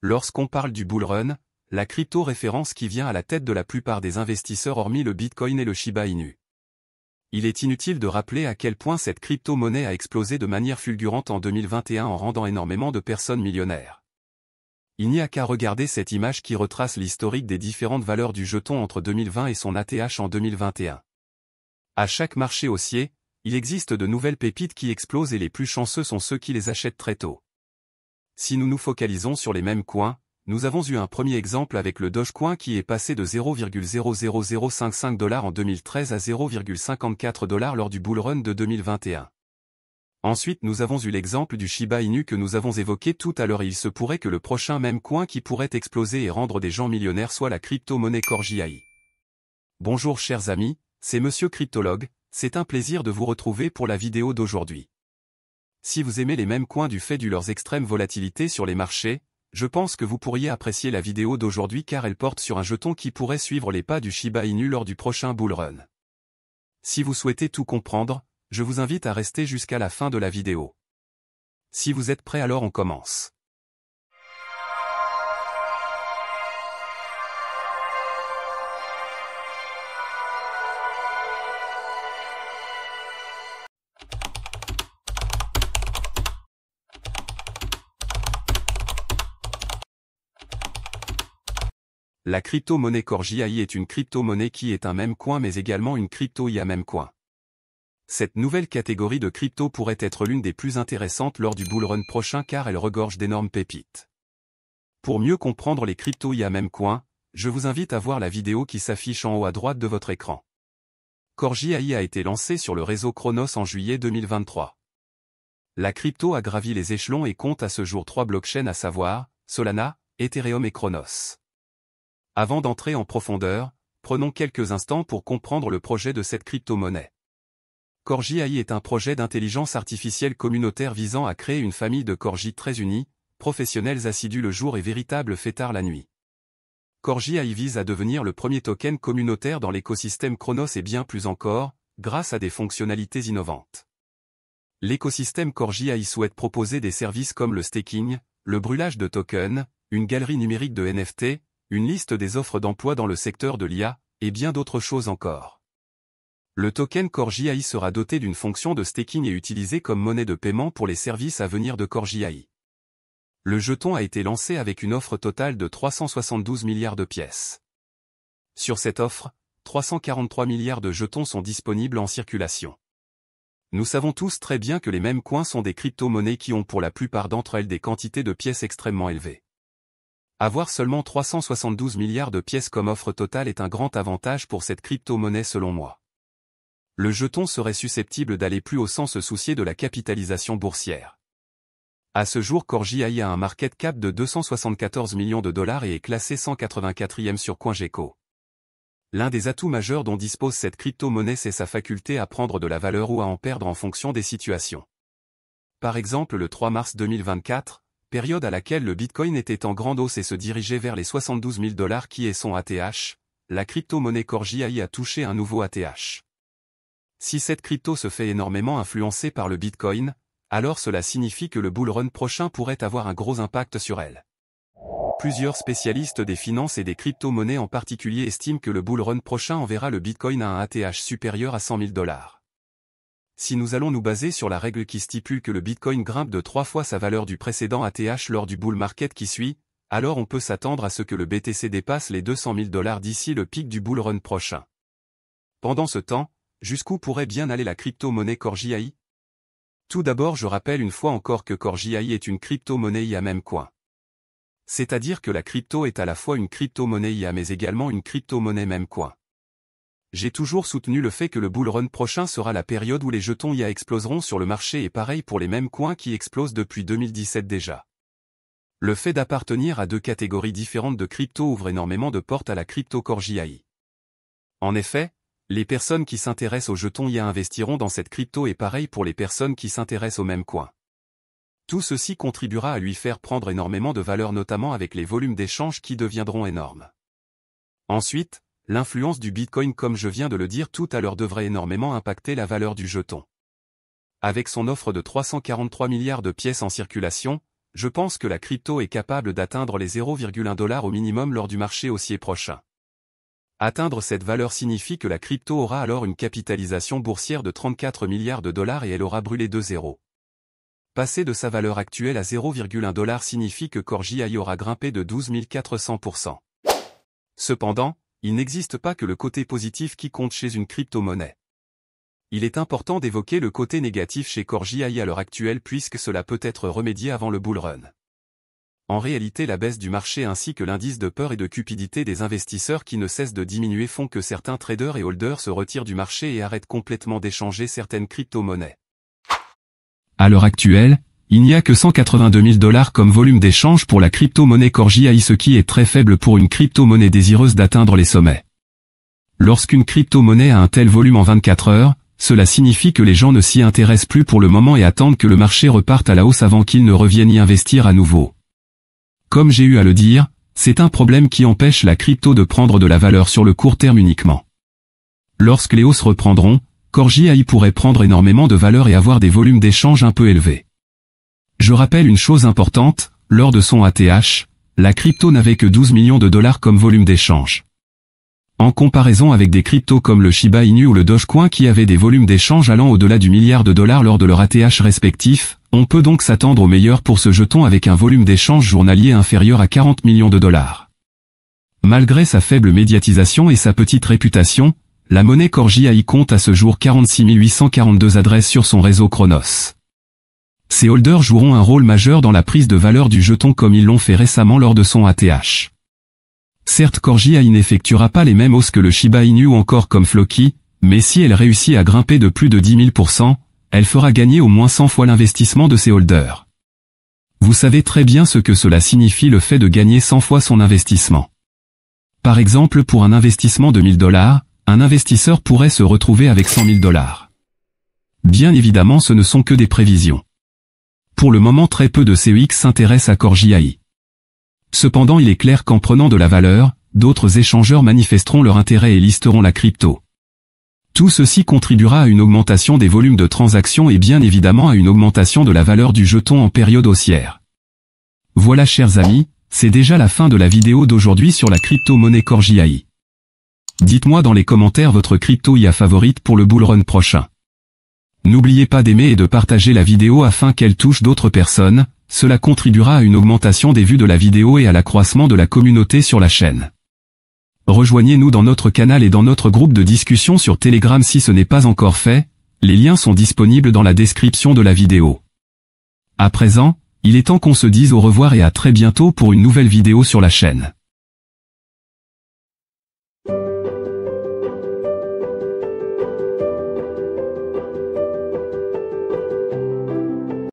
Lorsqu'on parle du bull run, la crypto-référence qui vient à la tête de la plupart des investisseurs hormis le Bitcoin et le Shiba Inu. Il est inutile de rappeler à quel point cette crypto-monnaie a explosé de manière fulgurante en 2021 en rendant énormément de personnes millionnaires. Il n'y a qu'à regarder cette image qui retrace l'historique des différentes valeurs du jeton entre 2020 et son ATH en 2021. À chaque marché haussier, il existe de nouvelles pépites qui explosent et les plus chanceux sont ceux qui les achètent très tôt. Si nous nous focalisons sur les mêmes coins, nous avons eu un premier exemple avec le Dogecoin qui est passé de 0,00055 $ en 2013 à 0,54 $ lors du bull run de 2021. Ensuite nous avons eu l'exemple du Shiba Inu que nous avons évoqué tout à l'heure et il se pourrait que le prochain meme coin qui pourrait exploser et rendre des gens millionnaires soit la crypto-monnaie Corgi.ai. Bonjour chers amis, c'est Monsieur Cryptologue, c'est un plaisir de vous retrouver pour la vidéo d'aujourd'hui. Si vous aimez les mêmes coins du fait de leur extrême volatilité sur les marchés, je pense que vous pourriez apprécier la vidéo d'aujourd'hui car elle porte sur un jeton qui pourrait suivre les pas du Shiba Inu lors du prochain bull run. Si vous souhaitez tout comprendre, je vous invite à rester jusqu'à la fin de la vidéo. Si vous êtes prêts alors on commence. La crypto-monnaie Corgi.ai est une crypto-monnaie qui est un meme coin mais également une crypto-IA meme coin. Cette nouvelle catégorie de crypto pourrait être l'une des plus intéressantes lors du bull run prochain car elle regorge d'énormes pépites. Pour mieux comprendre les crypto-IA meme coin, je vous invite à voir la vidéo qui s'affiche en haut à droite de votre écran. Corgi.ai a été lancé sur le réseau Cronos en juillet 2023. La crypto a gravi les échelons et compte à ce jour 3 blockchains à savoir, Solana, Ethereum et Cronos. Avant d'entrer en profondeur, prenons quelques instants pour comprendre le projet de cette crypto-monnaie. Corgi.ai est un projet d'intelligence artificielle communautaire visant à créer une famille de Corgi très unis, professionnels assidus le jour et véritables fêtards la nuit. Corgi.ai vise à devenir le premier token communautaire dans l'écosystème Cronos et bien plus encore, grâce à des fonctionnalités innovantes. L'écosystème Corgi.ai souhaite proposer des services comme le staking, le brûlage de tokens, une galerie numérique de NFT, une liste des offres d'emploi dans le secteur de l'IA, et bien d'autres choses encore. Le token Corgi.ai sera doté d'une fonction de staking et utilisé comme monnaie de paiement pour les services à venir de Corgi.ai. Le jeton a été lancé avec une offre totale de 372 milliards de pièces. Sur cette offre, 343 milliards de jetons sont disponibles en circulation. Nous savons tous très bien que les mêmes coins sont des crypto-monnaies qui ont pour la plupart d'entre elles des quantités de pièces extrêmement élevées. Avoir seulement 372 milliards de pièces comme offre totale est un grand avantage pour cette crypto-monnaie selon moi. Le jeton serait susceptible d'aller plus haut sans se soucier de la capitalisation boursière. À ce jour Corgi.ai a un market cap de 274 millions de dollars et est classé 184e sur CoinGecko. L'un des atouts majeurs dont dispose cette crypto-monnaie c'est sa faculté à prendre de la valeur ou à en perdre en fonction des situations. Par exemple le 3 mars 2024, période à laquelle le Bitcoin était en grande hausse et se dirigeait vers les 72 000 $ qui est son ATH, la crypto-monnaie Corgi.ai a touché un nouveau ATH. Si cette crypto se fait énormément influencer par le Bitcoin, alors cela signifie que le bull run prochain pourrait avoir un gros impact sur elle. Plusieurs spécialistes des finances et des crypto-monnaies en particulier estiment que le bull run prochain enverra le Bitcoin à un ATH supérieur à 100 000 $. Si nous allons nous baser sur la règle qui stipule que le Bitcoin grimpe de 3 fois sa valeur du précédent ATH lors du bull market qui suit, alors on peut s'attendre à ce que le BTC dépasse les 200 000 $ d'ici le pic du bull run prochain. Pendant ce temps, jusqu'où pourrait bien aller la crypto-monnaie Corgi.ai? Tout d'abord je rappelle une fois encore que Corgi.ai est une crypto-monnaie IA meme coin. C'est-à-dire que la crypto est à la fois une crypto-monnaie IA mais également une crypto-monnaie meme coin. J'ai toujours soutenu le fait que le bull run prochain sera la période où les jetons IA exploseront sur le marché et pareil pour les mêmes coins qui explosent depuis 2017 déjà. Le fait d'appartenir à deux catégories différentes de crypto ouvre énormément de portes à la crypto Corgi.ai. En effet, les personnes qui s'intéressent aux jetons IA investiront dans cette crypto et pareil pour les personnes qui s'intéressent au même coin. Tout ceci contribuera à lui faire prendre énormément de valeur notamment avec les volumes d'échanges qui deviendront énormes. Ensuite, l'influence du Bitcoin comme je viens de le dire tout à l'heure devrait énormément impacter la valeur du jeton. Avec son offre de 343 milliards de pièces en circulation, Je pense que la crypto est capable d'atteindre les 0,1 $ au minimum lors du marché haussier prochain. Atteindre cette valeur signifie que la crypto aura alors une capitalisation boursière de 34 milliards de dollars et elle aura brûlé 2 zéros. Passer de sa valeur actuelle à 0,1 $ signifie que Core JI aura grimpé de 12 400%. Cependant, il n'existe pas que le côté positif qui compte chez une crypto-monnaie. Il est important d'évoquer le côté négatif chez Core JI à l'heure actuelle puisque cela peut être remédié avant le bull run. En réalité, la baisse du marché ainsi que l'indice de peur et de cupidité des investisseurs qui ne cessent de diminuer font que certains traders et holders se retirent du marché et arrêtent complètement d'échanger certaines crypto-monnaies. À l'heure actuelle, il n'y a que 182 000 $ comme volume d'échange pour la crypto-monnaie Core JI, ce qui est très faible pour une crypto-monnaie désireuse d'atteindre les sommets. Lorsqu'une crypto-monnaie a un tel volume en 24 heures, cela signifie que les gens ne s'y intéressent plus pour le moment et attendent que le marché reparte à la hausse avant qu'ils ne reviennent y investir à nouveau. Comme j'ai eu à le dire, c'est un problème qui empêche la crypto de prendre de la valeur sur le court terme uniquement. Lorsque les hausses reprendront, Core JI pourrait prendre énormément de valeur et avoir des volumes d'échange un peu élevés. Je rappelle une chose importante, lors de son ATH, la crypto n'avait que 12 millions de dollars comme volume d'échange. En comparaison avec des cryptos comme le Shiba Inu ou le Dogecoin qui avaient des volumes d'échange allant au-delà du milliard de dollars lors de leur ATH respectif, on peut donc s'attendre au meilleur pour ce jeton avec un volume d'échange journalier inférieur à 40 millions de dollars. Malgré sa faible médiatisation et sa petite réputation, la monnaie Core JI compte à ce jour 46 842 adresses sur son réseau Chronos. Ces holders joueront un rôle majeur dans la prise de valeur du jeton comme ils l'ont fait récemment lors de son ATH. Certes, Core JI n'effectuera pas les mêmes hausses que le Shiba Inu ou encore comme Floki, mais si elle réussit à grimper de plus de 10 000%, elle fera gagner au moins 100 fois l'investissement de ses holders. Vous savez très bien ce que cela signifie le fait de gagner 100 fois son investissement. Par exemple, pour un investissement de 1000 $, un investisseur pourrait se retrouver avec 100 000 $. Bien évidemment, ce ne sont que des prévisions. Pour le moment, très peu de CEX s'intéressent à Core JI. Cependant, il est clair qu'en prenant de la valeur, d'autres échangeurs manifesteront leur intérêt et listeront la crypto. Tout ceci contribuera à une augmentation des volumes de transactions et bien évidemment à une augmentation de la valeur du jeton en période haussière. Voilà, chers amis, c'est déjà la fin de la vidéo d'aujourd'hui sur la crypto-monnaie Core JI. Dites-moi dans les commentaires votre crypto IA favorite pour le bull run prochain. N'oubliez pas d'aimer et de partager la vidéo afin qu'elle touche d'autres personnes, cela contribuera à une augmentation des vues de la vidéo et à l'accroissement de la communauté sur la chaîne. Rejoignez-nous dans notre canal et dans notre groupe de discussion sur Telegram si ce n'est pas encore fait, les liens sont disponibles dans la description de la vidéo. À présent, il est temps qu'on se dise au revoir et à très bientôt pour une nouvelle vidéo sur la chaîne.